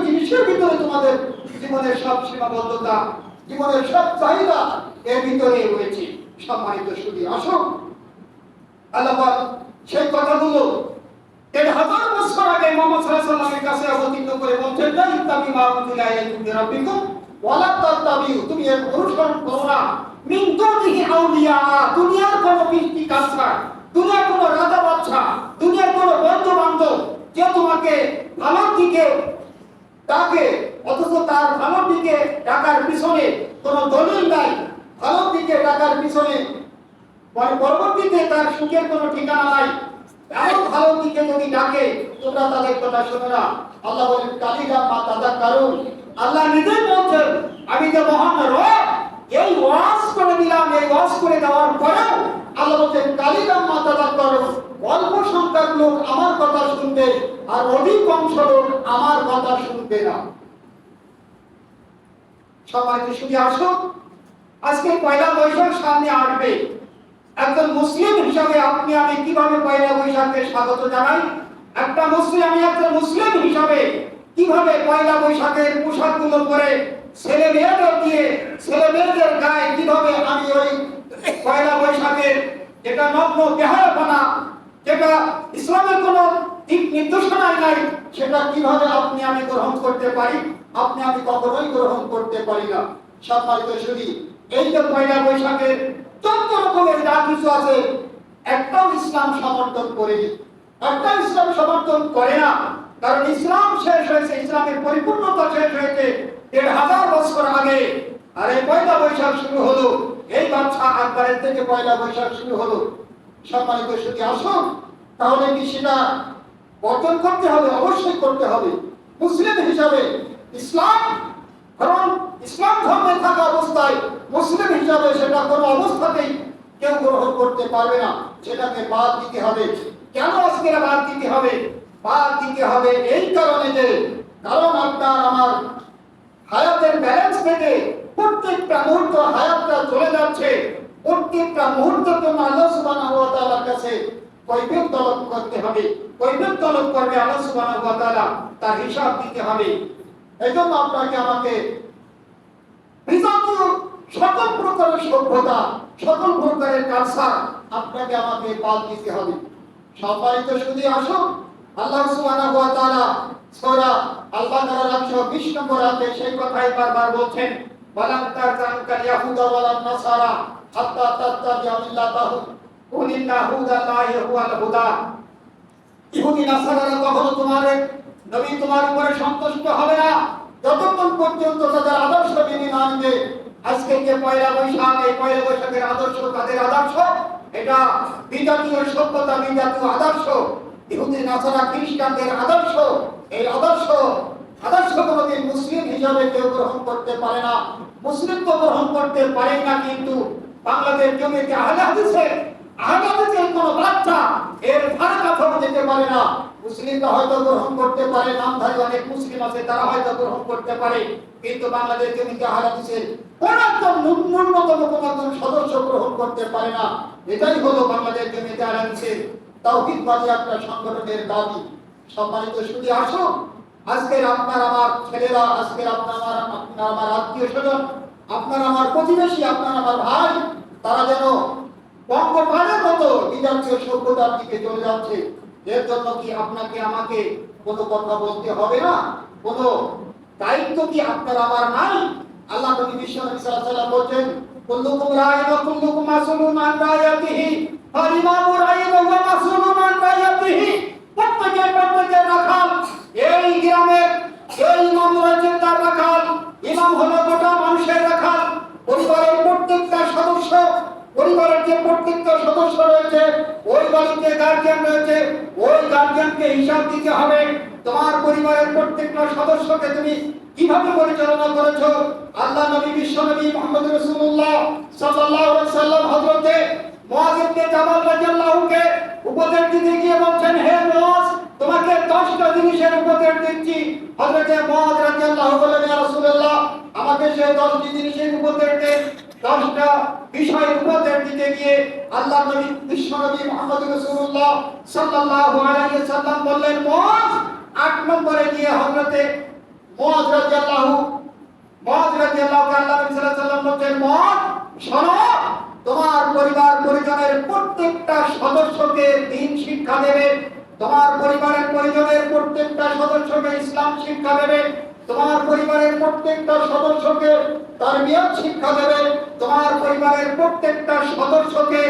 জিনিসের ভিতরে তোমাদের জীবনের সব সীমাবদ্ধতা, জীবনের সব চাহিদা এর ভিতরে রয়েছে। সম্মানিত শুধু আসুন, আল্লাহ সেই কথাগুলো ১০০০ বছর আগে মুহাম্মদ সাল্লাল্লাহু আলাইহি ওয়াসাল্লামের কাছে অবতীর্ণ করে বলছেন, লা ইত্তাবি মা উনজিলা ইলাইকুম মির রাব্বিকুম ওয়ালা তাত্তাবিউ, তুমি এর অনুসরণ করো না মিন দুনিহি আউলিয়া, দুনিয়ার কোন পিস্তি কাছরা, দুনিয়ার কোন রাজা বাদশা, দুনিয়ার কোন বন্ধু বান্ধব যে তোমাকে ভালোর দিকে ডাকে, অথচ তার ভালোর দিকে ডাকার পিছনে কোনো দলিল নাই, ভালোর দিকে ডাকার পিছনে পরবর্তীতে তার সুখের কোনো ঠিকানা নাই, এমন ভালোর দিকে যদি ডাকে তোমরা তাদের কথা শোনো না। আল্লাহ বলেন, কালিকা মা তাযাক্কারুন, আল্লাহ নিজেই বলছেন আমি যে মহান রব, এই ওয়াজ করে দিলাম, এই ওয়াজ করে দেওয়ার পরেও আল্লাহ বলছেন কালিকা মা তাযাক্কারুন, অল্প সংখ্যক লোক আমার কথা শুনবে আর অধিকাংশ লোক আমার কথা শুনবে না। সবাই শুধু আসো, আজকে পয়লা বৈশাখ সামনে আসবে। একজন মুসলিম হিসাবে আপনি আমি কিভাবে পয়লা বৈশাখকে স্বাগত জানাই? একজন মুসলিম হিসাবে কিভাবে পয়লা বৈশাখের পোশাকগুলো পরে ছেলে মেয়েদের গায়ে কিভাবে আমি ওই পয়লা বৈশাখের যেটা নগ্ন বেহায়াপনা, যেটা ইসলামের কোনো দিক নির্দেশনায় নাই, সেটা কিভাবে আপনি আমি গ্রহণ করতে পারি? আপনি আমি কখনোই গ্রহণ করতে পারি না। সম্মানিত শুধু এই যে পয়লা বৈশাখের ১৪ রকমের যা কিছু আছে, একটাও ইসলাম সমর্থন করেনি, একটাও ইসলাম সমর্থন করে না। কারণ ইসলাম শেষ হয়েছে, ইসলামের পরিপূর্ণতা শেষ হয়েছে ১৫০০ বছর আগে। আর এই পয়লা বৈশাখ শুরু হলো এই বাদশা আকবরের থেকে পয়লা বৈশাখ শুরু হলো। সম্মানিত শুধু আসুন, তাহলে কি সেটা বর্জন করতে হবে? অবশ্যই করতে হবে। মুসলিম হিসাবে ইসলাম, কারণ ইসলাম ধর্মে থাকা অবস্থায় মুসলিম হিসাবে সেটা কোনো অবস্থাতেই কেউ গ্রহণ করতে পারবে না, সেটাকে বাদ দিতে হবে। কেন আজকে বাদ দিতে হবে? বাদ দিতে হবে এই কারণে যে, কারণ আপনার আমার হায়াতের ব্যালেন্স থেকে প্রত্যেকটা মুহূর্ত হায়াতটা চলে যাচ্ছে। প্রত্যেকটা মুহূর্তের জন্য আল্লাহ সুবহানাহু ওয়া তাআলার কাছে কৈফিয়ত তলব করতে হবে। কৈফিয়ত তলব করবে আল্লাহ সুবহানাহু ওয়া তাআলা, তার হিসাব দিতে হবে। এজন্য আপনাকে আমাকে বিজাতীয় সকল প্রকারের সভ্যতা, সকল প্রকারের কালচার আপনাকে আমাকে বাদ দিতে হবে। সম্মানিত শুধু আসুন, আল্লাহ সুবহানাহু ওয়া তাআলা সূরা আল-বাকারার 120 নম্বর আয়াতে সেই কথাই বারবার বলছেন, ওয়ালান তারজানকাল ইয়াহুদা ওয়ালান নাসারা হাত্তা তাত্তাবিআ মিল্লাতাহুম কুলিল্লাহু হুদাল্লাহি হুয়াল হুদা। ইহুদি নাসারারা কখনো নবী তোমার উপরে সন্তুষ্ট হবে না যতক্ষণ পর্যন্ত তাদের আদর্শ মেনে না নিবে। আজকে যে পয়লা বৈশাখ, এই পয়লা বৈশাখের আদর্শ তাদের আদর্শ, এটা বিজাতীয় সভ্যতা, বিজাতীয় আদর্শ, ইহুদি নাসারা খ্রিস্টানদের আদর্শ। এই আদর্শ কোনোদিন মুসলিম হিসাবে কেউ গ্রহণ করতে পারে না। মুসলিম তো গ্রহণ করতে পারে না, কিন্তু বাংলাদেশ জমিতে আহলে হাদিসের কোনো বাচ্চা এর ধারে কাছেও যেতে পারে না। মুসলিমরা হয়তো গ্রহণ করতে পারে, নামধারী অনেক মুসলিম আছে, তারা হয়তো গ্রহণ করতে পারে, কিন্তু বাংলাদেশ জমিতে আহলে হাদিসের কোন একজন ন্যূনতম কোন সদস্য গ্রহণ করতে পারে না। এটাই হলো বাংলাদেশ জমিতে আহলে হাদিসের তাওহীদবাদী একটা সংগঠনের দাবি। সম্মানিত সুধী, আসুন আজকের আপনার আমার ছেলেরা, আজকের আপনার আমার আত্মীয় স্বজন, আপনার আমার প্রতিবেশী, আপনার আমার ভাই, তারা যেন পঙ্গপালের মতো বিজাতীয় সভ্যতার দিকে চলে যাচ্ছে। এর জন্য কি আপনাকে আমাকে কোনো কথা বলতে হবে না? কোনো দায়িত্ব কি আপনার আমার নাই? আল্লাহ নবী বিশ্বনবী সাল্লাল্লাহু আলাইহি ওয়াসাল্লাম বলেন, কুল্লুকুম রাইন ওয়া কুল্লুকুম মাসউলুন আন রাইয়াতিহি, আর ইমামু রাইন ওয়া মাসউলুন আন রাইয়াতিহি। প্রত্যেকের রাখাল, এই গ্রামের এই ইমাম রয়েছেন তার রাখাল, ইমাম হলো গোটা মানুষের রাখাল। পরিবারের প্রত্যেকটা সদস্য, পরিবারের যে প্রত্যেকটা সদস্য রয়েছে, ওই বাড়িতে গার্জিয়ান রয়েছে, ওই গার্জিয়ানকে হিসাব দিতে হবে। তোমার পরিবারের প্রত্যেকটা সদস্যকে তুমি কিভাবে পরিচালনা করেছো? আল্লাহ নবী বিশ্বনবী মুহাম্মদ রাসূলুল্লাহ সাল্লাল্লাহু আলাইহি ওয়াসাল্লাম হযরতে মুআয ইবনে জাবাল রাদিয়াল্লাহুকে উপদেশ দিতে গিয়ে বলছেন, হে মুআয, তোমাকে 10টা জিনিসের উপদেশ দিচ্ছি। হযরতে মুআয রাদিয়াল্লাহু বললেন, ইয়া রাসূলুল্লাহ, আমাকে সেই 10টি জিনিসের উপদেশ দেন। 10টা বিষয়ের উপদেশ দিতে গিয়ে আল্লাহ নবী বিশ্বনবী মুহাম্মদ রাসূলুল্লাহ সাল্লাল্লাহু আলাইহি ওয়াসাল্লাম বললেন, মুআয, 8 নম্বরে গিয়ে হযরতে মুআয রাদিয়াল্লাহু আল্লাহ নবী সাল্লাল্লাহু আলাইহি ওয়াসাল্লাম বলছেন, মুআয, শোনো, তোমার পরিবার পরিজনের প্রত্যেকটা সদস্যকে দ্বীন শিক্ষা দেবে, তোমার পরিবারের পরিজনের প্রত্যেকটা সদস্যকে ইসলাম শিক্ষা দেবে, তোমার পরিবারের প্রত্যেকটা সদস্যকে তারবিয়ত শিক্ষা দেবে, তোমার পরিবারের প্রত্যেকটা সদস্যকে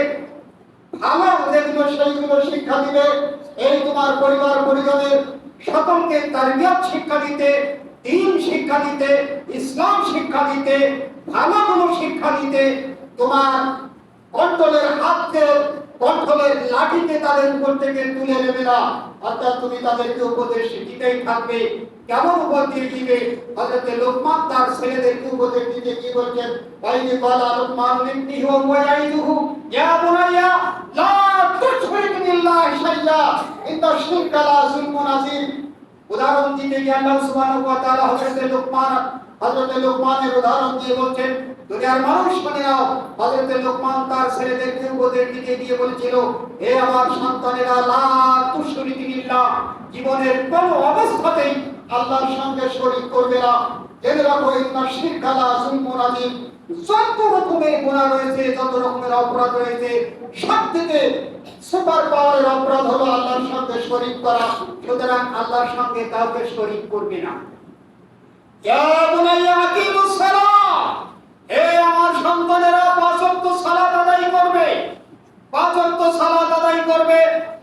ভালো যেগুলো সেইগুলো শিক্ষা দিবে। এই তোমার পরিবার পরিজনের সকলকে তারবিয়ত শিক্ষা দিতে, দ্বীন শিক্ষা দিতে, ইসলাম শিক্ষা দিতে, ভালো গুলো শিক্ষা দিতে, তোমার কন্ট্রোলের হাতকে কন্ট্রোলের লাঠিতে তাদের উপর থেকে তুলে নেবে না। অর্থাৎ তুমি তাদেরকে উপদেশ দিতেই থাকবে। কেমন উপদেশ দিবে? হযরত লোকমান তার ছেলেদেরকে উপদেশ দিতে কি বলছেন? বাইনি বালা লোকমান লিবনিহি ওয়া ইয়াইদুহু, ইয়া বুনাইয়া লা তুশরিক বিল্লাহি শাইয়্যা ইন্না শিরকা লা যুলমুন আযীম। উদাহরণ দিতে গিয়ে আল্লাহ সুবহানাহু ওয়া তাআলা হযরত লোকমানের উদাহরণ দিয়ে বলছেন, দুনিয়ার মানুষ শুনে নাও, হযরত লোকমান তার ছেলেদেরকে উপদেশ দিতে গিয়ে বলেছিল, হে আমার সন্তানেরা, লা তুশরিক বিল্লাহ, জীবনের কোনো অবস্থাতেই আল্লাহর সঙ্গে শরীক করবে না। জেনে রাখো, ইন্না শিরকা লা যুলমুন আযীম, যত রকমের গুনাহ রয়েছে, যত রকমের অপরাধ রয়েছে, সবথেকে সুপার পাওয়ারের অপরাধ হলো আল্লাহর সঙ্গে শরীক করা। সুতরাং আল্লাহর সঙ্গে কাউকে শরীক করবে না। ইয়া বুনাইয়া আকিমুস সালাহ, হে আমার সন্তানেরা, 5 ওয়াক্ত সালাত আদায় করবে, 5 ওয়াক্ত সালাত আদায় করবে।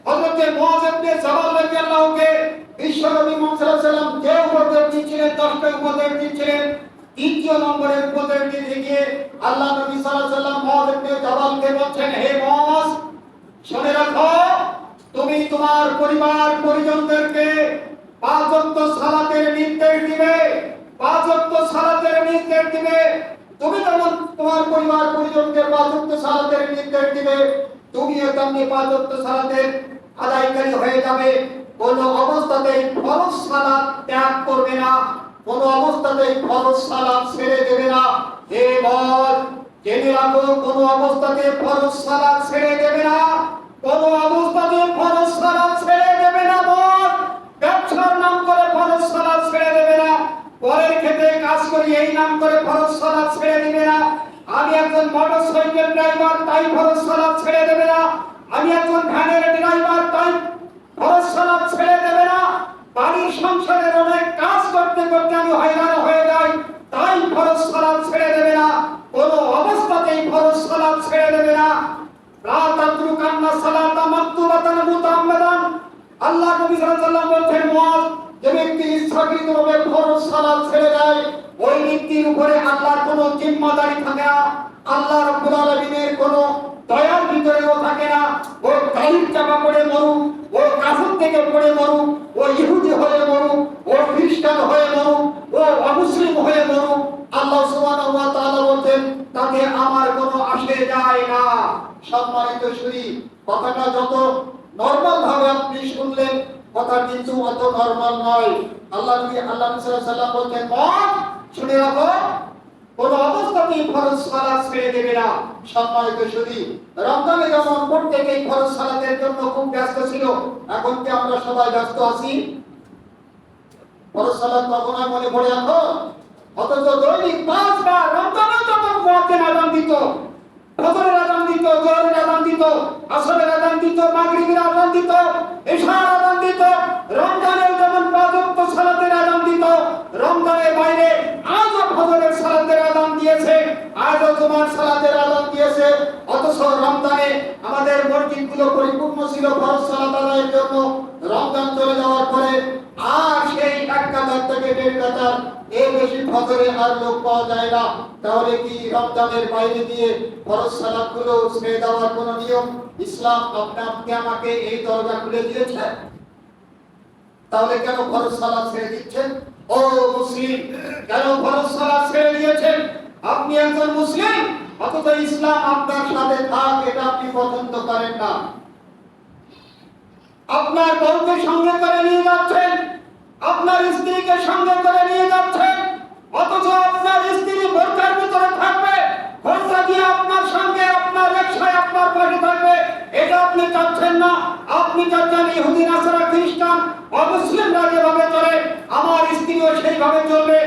হযরত মুআয ইবনে জাবাল রাদিয়াল্লাহুকে বিশ্বনবী মুহাম্মদ সাল্লাল্লাহু আলাইহি ওয়াসাল্লাম যে উপদেশ দিয়েছিলেন, 10টা উপদেশ দিয়েছিলেন, 3য় নম্বরের উপদেশ দিতে গিয়ে আল্লাহ নবী সাল্লাল্লাহু আলাইহি ওয়াসাল্লাম মুআয ইবনে জাবালকে বলছেন, হে মুআয, শুনে রাখো, তুমি তোমার পরিবার পরিজনদেরকে 5 ওয়াক্ত সালাতের নির্দেশ দিবে, 5 ওয়াক্ত সালাতের নির্দেশ দিবে। তুমি যেমন তোমার পরিবার পরিজনকে 5 ওয়াক্ত সালাতের নির্দেশ দিবে, তুমিও তেমনি 5 ওয়াক্ত সালাতের আদায়কারী হয়ে যাবে। কোন অবস্থাতেই ফরজ সালাত ত্যাগ করবে না, কোন অবস্থাতেই ফরজ সালাত ছেড়ে দেবে না। হে বল, জেনে রাখো, কোন অবস্থাতে ফরজ সালাত ছেড়ে দেবে না, কোন অবস্থাতে ফরজ সালাত ছেড়ে দেবে না। বল, ব্যবসার নাম করে ফরজ সালাত ছেড়ে দেবে না, পরের ক্ষেত্রে কাজ করি এই নাম করে ফরজ সালাত ছেড়ে দিবে না। আমি একজন মোটরসাইকেল ড্রাইভার, তাই ফরজ সালাত ছেড়ে দেবে না। আমি একজন ভ্যানের ড্রাইভার, তাই ফরজ সালাত ছেড়ে দেবে না। বাড়ির সংসারের অনেক কাজ করতে করতে আমি হয়রান হয়ে যাই, তাই ফরজ সালাত ছেড়ে দেবে না, কোনো অবস্থাতেই ফরজ সালাত ছেড়ে দেবে না। লা তাতরুকান্না সালাতা মাকতুবাতান মুতাআম্মাদান। আল্লাহ নবী সাল্লাল্লাহু আলাইহি ওয়াসাল্লাম বলেন, মুআজ, যে ব্যক্তি ইচ্ছাকৃতভাবে ফরজ সালাত ছেড়ে দেয়, ওই ব্যক্তির উপরে আল্লাহর কোনো জিম্মাদারি থাকে না, আল্লাহ রাব্বুল আলামিনের কোনো দয়ার ভিতরেও থাকে না। ও গালিব চাপা পড়ে মরুক, ও কাফর থেকে পড়ে মরুক, ও ইহুদি হয়ে মরুক, ও খ্রিস্টান হয়ে মরুক, ও অমুসলিম হয়ে মরুক, আল্লাহ সুবহানাহু ওয়া তাআলা বলেন তাতে আমার কোনো আসে যায় না। সম্মানিত শুনি, কথাটা যত নরমাল ভাবে আপনি শুনলেন, কথা কিন্তু অত নরমাল নয়। আল্লাহ নবী সাল্লাল্লাহু আলাইহি ওয়াসাল্লাম বলেন, মত শুনে রাখো, কোন অবস্থাতেই ফরজ সালাত ছেড়ে দেবে না। সম্মানিত শুনি, রমজানে যেমন প্রত্যেকেই ফরজ সালাতের জন্য খুব ব্যস্ত ছিল, এখন কি আমরা সবাই ব্যস্ত আছি? ফরজ সালাত কখন মনে পড়ে এখন? অথচ দৈনিক 5 বার রমজানে যখন মুয়াজ্জিন আযান দিত, ফজরের আযান দিত, জোহরের আযান দিত, আসরের আযান দিত, মাগরিবের আযান দিত, ইশার আযান দিত, রমজানের যেমন 5 ওয়াক্ত সালাতের আযান দিত, রমজানের বাইরে আজও ফজরের সালাতের আযান দিয়েছে, আজও জুমার সালাতের আযান দিয়েছে। অথচ রমজানে আমাদের মসজিদগুলো পরিপূর্ণ ছিল ফরজ সালাত আদায়ের জন্য। রমজান চলে যাওয়ার পরে আর সেই 1 কাতার থেকে 1.5 কাতার এর বেশি ফজরে আর লোক পাওয়া যায় না। তাহলে কি রমজানের বাইরে দিয়ে ফরজ সালাতগুলো ছেড়ে দেওয়ার কোন নিয়ম ইসলাম আপনাকে আমাকে এই দরজা খুলে দিয়েছে? তাহলে কেন ফরজ সালাত ছেড়ে দিচ্ছেন? ও মুসলিম, কেন ফরজ সালাত ছেড়ে দিয়েছেন? আপনি একজন মুসলিম, অথচ ইসলাম আপনার সাথে থাক এটা আপনি পছন্দ করেন না। আপনার বউকে সঙ্গে করে নিয়ে যাচ্ছেন, আপনার স্ত্রীকে সঙ্গে করে নিয়ে যাচ্ছেন, অথচ আপনার স্ত্রী বোরকার ভিতরে থাকবে, বোরকা দিয়ে আপনার সঙ্গে আপনার রিকশায় আপনার পাশে থাকবে, এটা আপনি চাচ্ছেন না। আপনি চাচ্ছেন ইহুদি, নাসারা, খ্রিস্টান, অমুসলিমরা যেভাবে চলে আমার স্ত্রীও সেইভাবে চলবে।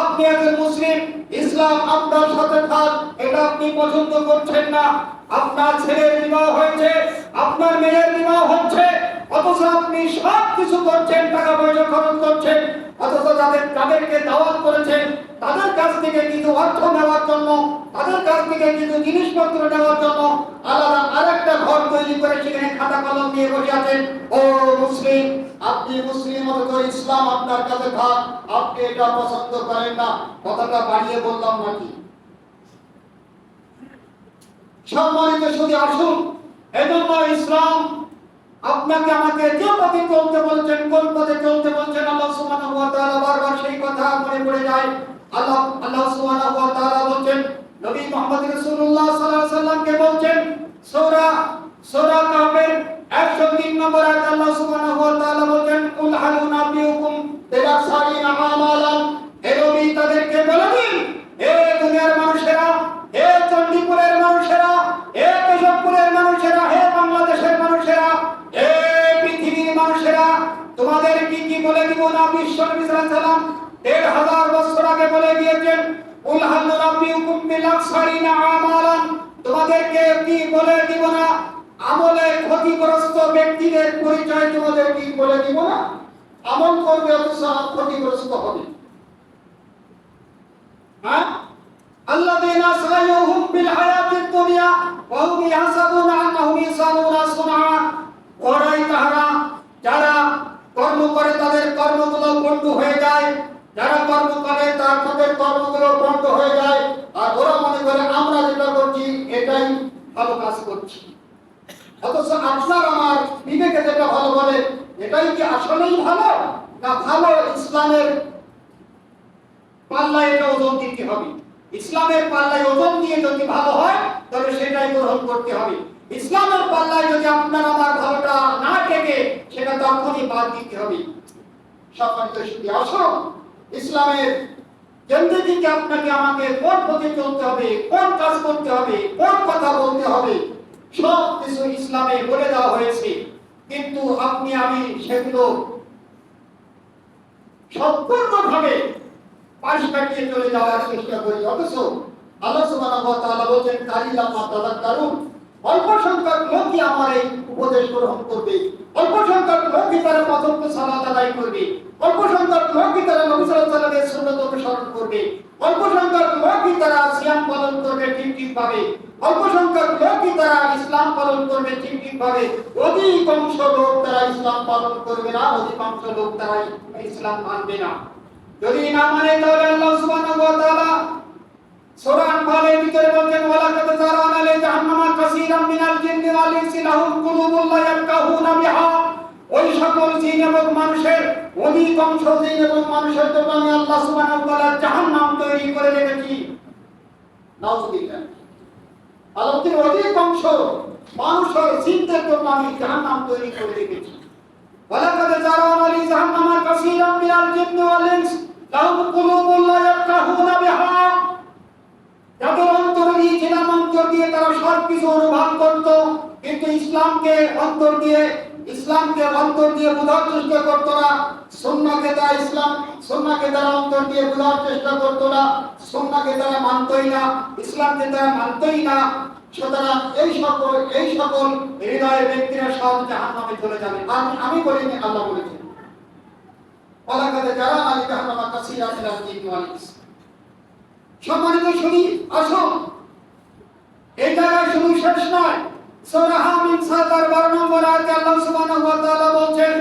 আপনি একজন মুসলিম, ইসলাম আপনার সাথে থাক এটা আপনি পছন্দ করছেন না। আপনার ছেলের বিবাহ হয়েছে, আপনার মেয়ের বিবাহ হচ্ছে, অথচ আপনি সব কিছু করছেন, টাকা পয়সা খরচ করছেন, অথচ তাদেরকে দাওয়াত করেছেন, তাদের কাছ থেকে কিছু অর্থ নেওয়ার জন্য, তাদের কাছ থেকে কিছু জিনিসপত্র নেওয়ার জন্য আলাদা আরেকটা ঘর তৈরি করে সেখানে খাতা কলম নিয়ে বসে আছেন। ও মুসলিম, আপনি মুসলিম, অথচ ইসলাম আপনার কাছে থাক আপনি এটা পছন্দ করেন না। কথাটা বাড়িয়ে বললাম নাকি? সম্মানিত শুধু আসুন, এজন্য ইসলাম আপনাকে আমাকে যে পথে চলতে বলছেন, কোন পথে চলতে বলছেন, আল্লাহ সুবহানাহু ওয়া তাআলা বারবার সেই কথা মনে পড়ে যায়। আল্লাহ সুবহানাহু ওয়া তাআলা বলেন, নবী মুহাম্মদ রাসূলুল্লাহ সাল্লাল্লাহু আলাইহি ওয়াসাল্লামকে বলেন, সূরা কাহফের 103 নম্বর আয়াতে আল্লাহ সুবহানাহু ওয়া তাআলা বলেন, কুল হাল উনাবিউকুম বিল আখসারিনা আমালান। হে নবী, তাদেরকে বলে দিন, হে দুনিয়ার মানুষেরা, হে চণ্ডীপুরের মানুষেরা, হে কেশবপুরের মানুষেরা, হে বাংলাদেশের মানুষেরা, হে পৃথিবীর মানুষেরা, তোমাদের কি বলে দিব না? বিশ্ব নবী সাল্লাল্লাহু আলাইহি ওয়াসাল্লাম ১,৫০০ বছর আগে বলে দিয়েছেন, কুল হাল উনাবিউকুম বিল আখসারিনা আমালান। তোমাদেরকে কি বলে দিব না? আমলে ক্ষতিগ্রস্ত ব্যক্তিদের পরিচয় তোমাদের কি বলে দিব না? আমল করবে অথচ ক্ষতিগ্রস্ত হবে। হ্যাঁ, আল্লাযীনা সাইয়ুহুম বিল হায়াতিদ দুনিয়া ওয়া হুম ইয়াহসাবুনা আন্নাহুম ইয়াসানুনা সুনআ। ওরাই তাহারা যারা কর্ম করে তাদের কর্মগুলো পণ্ড হয়ে যায়, যারা কর্ম করে তাদের কর্মগুলো পণ্ড হয়ে যায়, আর ওরা মনে করে আমরা যেটা করছি এটাই ভালো কাজ করছি। অথচ আপনার আমার বিবেকে যেটা ভালো বলে এটাই কি আসলেই ভালো না ভালো? ইসলামের পাল্লায় এটা ওজন দিতে হবে। ইসলামের পাল্লায় ওজন দিয়ে যদি ভালো হয় তবে সেটাই গ্রহণ করতে হবে। ইসলামের পাল্লায় যদি আপনার আমার ভালোটা না টেকে সেটা তখনই বাদ দিতে হবে। সম্মানিত সুধী, আসুন ইসলামের জিন্দেগিকে আপনাকে আমাকে কোন পথে চলতে হবে, কোন কাজ করতে হবে, কোন কথা বলতে হবে, সব কিছু ইসলামে বলে দেওয়া হয়েছে। কিন্তু আপনি আমি সেগুলো সম্পূর্ণভাবে পাশ কাটিয়ে চলে যাওয়ার চেষ্টা করি। অথচ আল্লাহ সুবহানাহু ওয়া তাআলা বলেন, কালিলা মা তাযাক্কারুন, অল্প সংখ্যক লোকই আমার এই উপদেশ গ্রহণ করবে, অল্প সংখ্যক লোকই তারা প্রথম সালাত আদায় করবে, অল্প সংখ্যক লোকই তারা নবী সাল্লাল্লাহু আলাইহি ওয়াসাল্লামের সুন্নাত অনুসরণ করবে, অল্প সংখ্যক লোকই তারা সিয়াম পালন করবে ঠিক ভাবে, অল্প সংখ্যক লোকই তারা ইসলাম পালন করবে ঠিক ভাবে। অধিকাংশ লোক তারা ইসলাম পালন করবে না, অধিকাংশ লোক তারা ইসলাম মানবে না। যদি না মানে তাহলে আল্লাহ সুবহানাহু ওয়া তাআলা সূরা আনফালের ভিতরে বলেন ওয়ালাকাদ জারানা লি জাহান্নামা কাসীরাম মিনাল জিন্নি ওয়াল ইনসি লাহুম কুলুবুন লা ইয়াফকাহুনা বিহা। ওই সকল জিন এবং মানুষের অধিকাংশ জিন এবং মানুষের জন্য আমি আল্লাহ সুবহানাহু ওয়া তাআলা জাহান্নাম তৈরি করে রেখেছি। নাউযুবিল্লাহ। আল্লাহর অধিকাংশ মানুষের জিনদের জন্য আমি জাহান্নাম তৈরি করে রেখেছি। ওয়ালাকাদ জারানা লি জাহান্নামা কাসীরাম মিনাল জিন্নি ওয়াল ইনসি লাহুম কুলুবুন লা ইয়াফকাহুনা বিহা। যাদের অন্তর দিয়েছিলাম, অন্তর দিয়ে তারা সব কিছু অনুভব করত, কিন্তু ইসলামকে অন্তর দিয়ে বোঝার চেষ্টা করতো না। সুন্নাহকে তারা অন্তর দিয়ে বোঝার চেষ্টা করতো না, সুন্নাহকে তারা মানতই না, ইসলামকে তারা মানতই না। সুতরাং এই সকল হৃদয়ের ব্যক্তিরা সব জাহান্নামে চলে যাবে। আমি বলিনি, আল্লাহ বলেছেন ওয়ালাকাদ জারানা লি জাহান্নামা কাসীরাম মিনাল জিন্নি ওয়াল ইনস। সম্মানিত শুনি, আসুন এই জায়গায় শুধু শেষ নয়। সূরা হামিম ৭ নম্বর আয়াতে আল্লাহ সুবহানাহু ওয়া তাআলা বলেন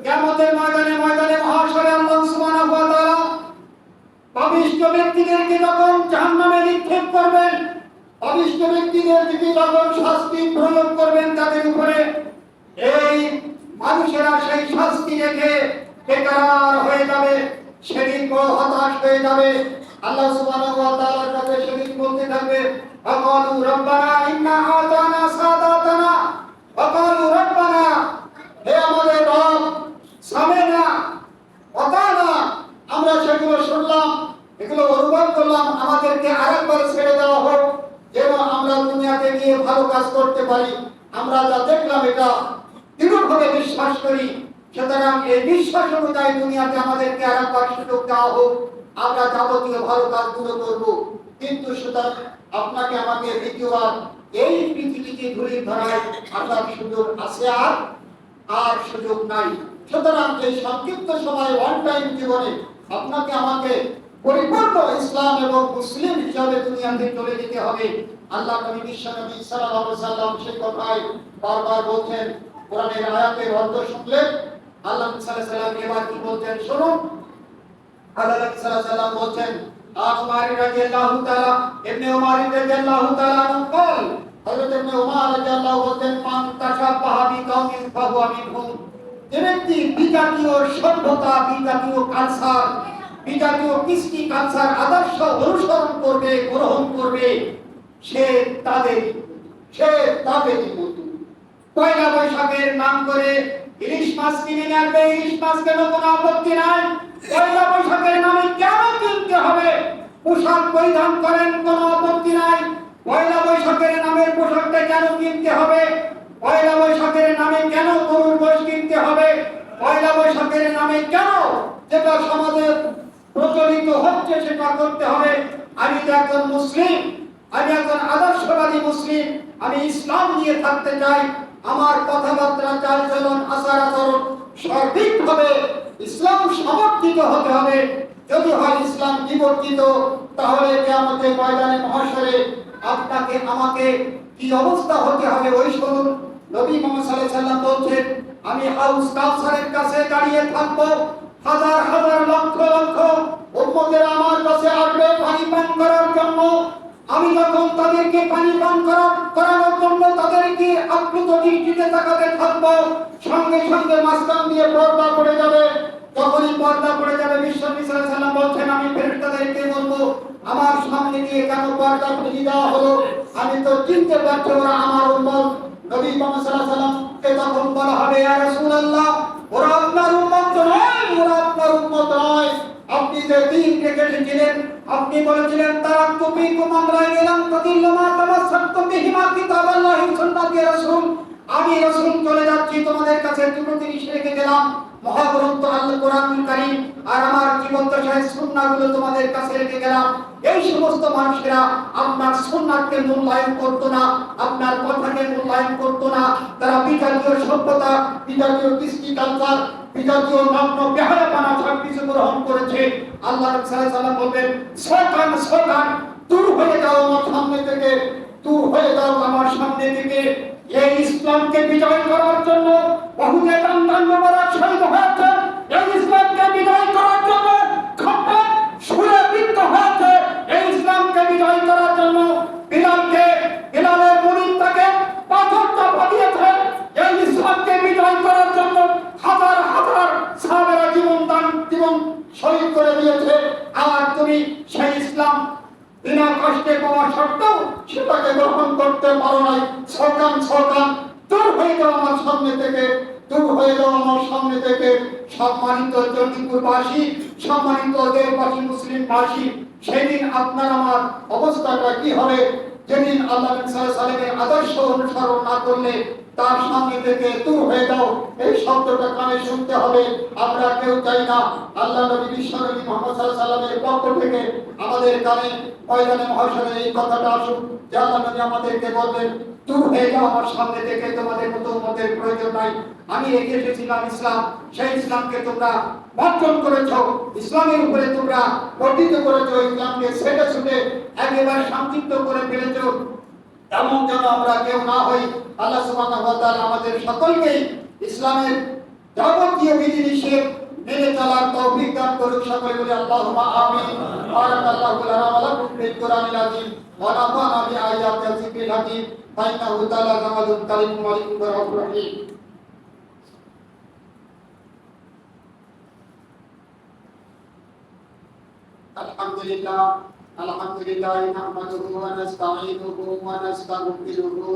কিয়ামতের ময়দানে মহাশরে আল্লাহ সুবহানাহু ওয়া তাআলা পাপিষ্ঠ ব্যক্তিদেরকে যখন জাহান্নামে নিক্ষেপ করবেন, পাপিষ্ঠ ব্যক্তিদেরকে যখন শাস্তি প্রয়োগ করবেন তাদের উপরে, এই মানুষেরা সেই শাস্তি দেখে বেকার হয়ে যাবে, সেদিন বড় হতাশ হয়ে যাবে। আল্লাহ সুবহানাহু ওয়া তাআলার কাছে সেদিন বলতে থাকবে আকালু রব্বানা ইন্না আতানা সাদাতানা, আকালু রব্বানা, হে আমাদের রব, সামেনা আতানা, আমরা সেগুলো শুনলাম, এগুলো অনুভব করলাম, আমাদেরকে আরেকবার ছেড়ে দেওয়া হোক, যেন আমরা দুনিয়াতে গিয়ে ভালো কাজ করতে পারি। আমরা যা দেখলাম এটা দৃঢ়ভাবে বিশ্বাস করি, সুতরাং এই বিশ্বাস অনুযায়ী দুনিয়াতে আমাদেরকে আরেকবার সুযোগ দেওয়া হোক, আমরা যাবতীয় ভালো কাজগুলো করব। কিন্তু সুতরাং আপনাকে আমাকে দ্বিতীয়বার এই পৃথিবীতে ঘুরে ধরায় আসার সুযোগ আছে আর সুযোগ নাই। সুতরাং এই সংক্ষিপ্ত সময় ওয়ান টাইম জীবনে আপনাকে আমাকে পরিপূর্ণ ইসলাম এবং মুসলিম হিসাবে দুনিয়াতে চলে যেতে হবে। আল্লাহ নবী বিশ্বনবী সাল্লাল্লাহু আলাইহি ওয়াসাল্লাম সেই কথাই বারবার বলছেন। কোরআনের আয়াতের অর্থ শুনলে আল্লাহ সাল্লাল্লাহু আলাইহি ওয়াসাল্লাম এবার কি বলছেন শুনুন। আল্লাহ সাল্লাল্লাহু আলাইহি ওয়াসাল্লাম বলছেন আওমার রাদিয়াল্লাহু তাআলা ইবনে উমার রাদিয়াল্লাহু তাআলা বল, হযরত ইবনে উমার রাদিয়াল্লাহু বলেন মান তাশাব্বাহা বিকাউমিন ফাহুয়া মিনহুম। যে ব্যক্তি বিজাতীয় সভ্যতা, বিজাতীয় কালচার, বিজাতীয় কৃষ্টি কালচার আদর্শ অনুসরণ করবে, গ্রহণ করবে, সে তাদেরই মতো। পয়লা বৈশাখের নাম করে ইলিশ মাছ কিনে আনবে, ইলিশ মাছ কেন কোনো আপত্তি নাই। পয়লা বৈশাখের নামে কেন কিনতে হবে? পোশাক পরিধান করেন, কোনো আপত্তি নাই। পয়লা বৈশাখের নামে পোশাকটা কেন কিনতে হবে? পয়লা বৈশাখের নামে কেন গরুর গোশত কিনতে হবে? পয়লা বৈশাখের নামে কেন যেটা সমাজে প্রচলিত হচ্ছে সেটা করতে হবে? আমি তো একজন মুসলিম, আমি একজন আদর্শবাদী মুসলিম, আমি ইসলাম নিয়ে থাকতে চাই। আমার কথাবার্তা, চালচলন, আচার আচরণ সঠিকভাবে ইসলাম সমর্থিত হতে হবে। যদি হয় ইসলাম বিবর্তিত, তাহলে কিয়ামতের ময়দানে মহাশরে আপনাকে আমাকে কি অবস্থা হতে হবে ওই শুনুন। নবী মুহাম্মদ সাল্লাল্লাহু আলাইহি ওয়াসাল্লাম বলেন আমি হাউস কাউসারের কাছে দাঁড়িয়ে থাকব, হাজার হাজার লক্ষ লক্ষ উম্মতেরা আমার কাছে আসবে পানি পান করার জন্য। আমি যখন তাদেরকে পানি পান করানোর জন্য তাদেরকে আপ্লুত দৃষ্টিতে তাকাতে থাকব, সঙ্গে সঙ্গে মাঝখান দিয়ে পর্দা পড়ে যাবে। যখনই পর্দা পড়ে যাবে বিশ্বনবী সাল্লাল্লাহু আলাইহি ওয়াসাল্লাম বলছেন আমি ফেরেশতাদেরকে বলবো আমার সামনে দিয়ে কেন পর্দা ফেলে দেওয়া হলো? আমি তো চিনতে পারছি ওরা আমার উম্মত। নবী মুহাম্মদ সাল্লাল্লাহু আলাইহি ওয়াসাল্লামকে তখন বলা হবে ইয়া রাসূলুল্লাহ, ওরা আপনার উম্মত নয়, ওরা আপনার উম্মত নয়। আপনি যে দিন রেখে এসেছিলেন, আপনি বলেছিলেন তারাকতু ফীকুম আমরাইন লাম তাদিল্লু মা তামাসসাকতুম বিহিমা কিতাবাল্লাহি ওয়া সুন্নাতি রাসূল। আমি রাসূল চলে যাচ্ছি, তোমাদের কাছে দুটো জিনিস রেখে গেলাম, মহাগ্রন্থ আল কোরআনুল কারীম আর আমার জীবদ্দশায় সুন্নাহগুলো তোমাদের কাছে রেখে গেলাম। এই সমস্ত মানুষেরা আপনার সুন্নাহকে মূল্যায়ন করতো না, আপনার কথাকে মূল্যায়ন করতো না। তারা বিজাতীয় সভ্যতা, বিজাতীয় কৃষ্টি কালচার, বিজাতীয় নগ্ন বেহায়াপনা সব কিছু গ্রহণ করেছে। আল্লাহ রাসূল সাল্লাল্লাহু আলাইহি ওয়াসাল্লাম বলবেন, শয়তান শয়তান দূর হয়ে যাও আমার সামনে থেকে, দূর হয়ে যাও আমার সামনে থেকে। এই ইসলামকে বিজয় করার জন্য বহুতে দান মোবারক শহীদ হয়েছে। এই ইসলামকে বিজয় করার জন্য খপ্পর সুরে বিদ্ধ হয়েছে। এই ইসলামকে বিজয় করার জন্য বিলালের মুরিদটাকে পাথর চাপা দিয়েছে। এই ইসলামকে বিজয় করার জন্য হাজার হাজার সাহাবারা জীবন শহীদ করে দিয়েছে। আর তুমি সেই ইসলাম বিনা কষ্টে পাওয়া সত্ত্বেও সেটাকে গ্রহণ করতে পারো নাই। শয়তান দূর হয়ে যাও আমার সামনে থেকে, দূর হয়ে যাও আমার সামনে থেকে। সম্মানিত জঙ্গিপুরবাসী, সম্মানিত দেশবাসী, মুসলিমবাসী, সেদিন আপনার আমার অবস্থাটা কি হবে? যেদিন আল্লাহ সাল্লাল্লাহু আলাইহি ওয়াসাল্লামের আদর্শ অনুসরণ না করলে তার সামনে থেকে দূর হয়ে যাও, এই শব্দটা কানে শুনতে হবে। আমরা কেউ চাই না আল্লাহ নবী বিশ্বনবী মুহাম্মদ সাল্লাল্লাহু আলাইহি ওয়াসাল্লামের পক্ষ থেকে আমাদের কানে ময়দানে মহাশরে এই কথাটা আসুক যে আল্লাহ নবী আমাদেরকে বলবেন, দূর হয়ে যাও আমার সামনে থেকে, তোমাদের মতো উম্মতের প্রয়োজন নাই। আমি রেখে এসেছিলাম ইসলাম, সেই ইসলামকে তোমরা বর্জন করেছো, ইসলামের উপরে তোমরা বর্ধিত করেছো, ইসলামকে ছেড়ে ছুটে একেবারে সংক্ষিপ্ত করে ফেলেছো। এমন যেন আমরা কেউ না হই। আল্লাহ সুবহানাহু ওয়া তাআলা আমাদের সকলকেই ইসলামের যাবতীয় বিধিনিষেধ মেনে চলার তৌফিক দান করুন। সকলে বলি আল্লাহুম্মা আমিন। বারাকাল্লাহু লানা ওয়া লাকুম ফিল কুরআনিল আযীম ওয়া নাফা'না বিআয়াতিল যিকরিল হাকীম ফা ইন্নাহু তাআলা জাওয়াদুন কারীমুন ওয়ালিকুম ওয়া রাহমাতুল্লাহি। আলহামদুলিল্লাহ নাহমাদুহু ওয়া নাস্তাঈনুহু ওয়া নাস্তাগফিরুহু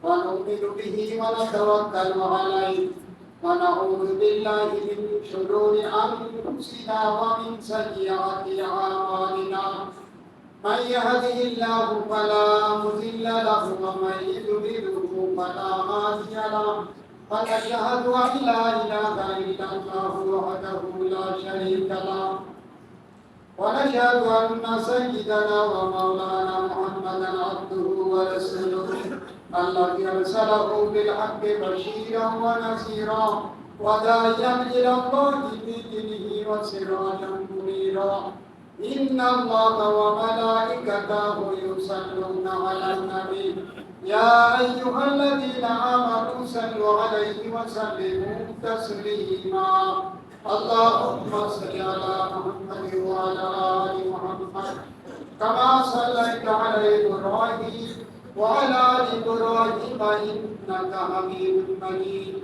ওয়া নু'মিনু বিহি ওয়া নাতাওয়াক্কালু আলাইহি ওয়া নাউযু বিল্লাহি মিন শুরুরি আনফুসিনা ওয়া মিন সাইয়্যাতি আ'মালিনা। মান ইয়াহদিহিল্লাহু ফালা মুদিল্লা লাহু ওয়া মান ইউদ্লিলহু ফালা হাদিয়া লাহু। ওয়া আশহাদু আন লা ইলাহা ইল্লাল্লাহু ওয়াহদাহু লা শারীকা লাহু ونشهد أن سيدنا ومولانا محمدا عبده ورسوله الذي أرسله بالحق بشيرا ونذيرا وداعيا إلى الله بإذنه وسراجا منيرا. إن الله وملائكته يصلون على النبي يا أيها الذين آمنوا صلوا عليه وسلموا تسليما. اللهم صل على محمد وعلى آل محمد كما صليت على إبراهيم وعلى آل إبراهيم إنك حميد مجيد.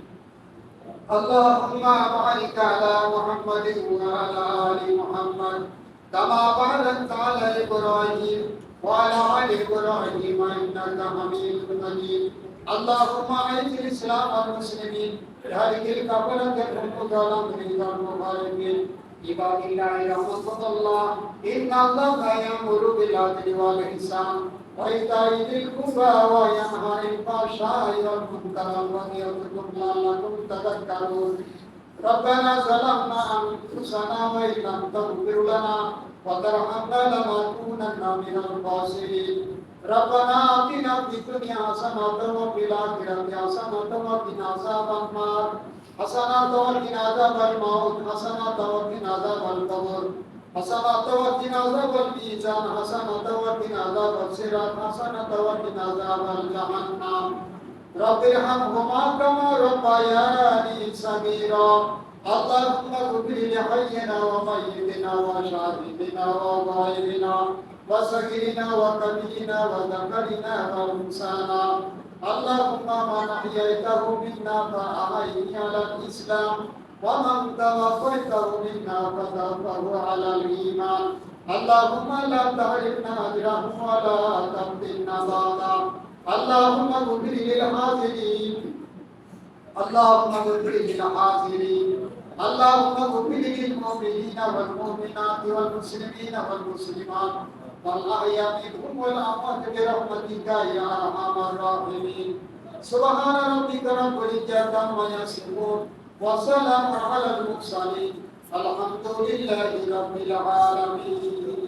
اللهم بارك على محمد وعلى آل محمد كما باركت على إبراهيم وعلى آل إبراهيم إنك حميد مجيد. اللهم أعز الإسلام والمسلمين بحق الكفرة والمظالمين والمخالفين. عباد الله رحمكم الله، إن الله يأمر بالعدل والإحسان وإيتاء ذي القربى وينهى عن الفحشاء والمنكر والبغي يعظكم لعلكم تذكرون. ربنا ظلمنا أنفسنا وإن لم تغفر لنا وترحمنا لنكونن من الخاسرين. ربنا آتنا في الدنيا حسنة وفي الآخرة حسنة وقنا عذاب النار. حسنة وقنا عذاب الموت. حسنة وقنا عذاب القبر. حسنة وقنا عذاب الميزان. حسنة وقنا عذاب الصراط. حسنة وقنا عذاب جهنم. رب ارحمهما كما ربياني صغيرا. اللهم اغفر لحينا وميتنا وشاهدنا وغائبنا وصغيرنا وكبيرنا وذكرنا وانثانا. اللهم من احييته منا فاحيه على الاسلام ومن توفيته منا فتوفه على الايمان. اللهم لا تحرمنا اجره ولا تفتنا بعده. اللهم اغفر للحاضرين. اللهم اغفر للحاضرين. اللهم اغفر للمؤمنين والمؤمنات والمسلمين والمسلمات والأحياء منهم والأموات برحمتك يا أرحم الراحمين. سبحان ربك رب العزة عما يصفون وسلام على المرسلين الحمد لله رب العالمين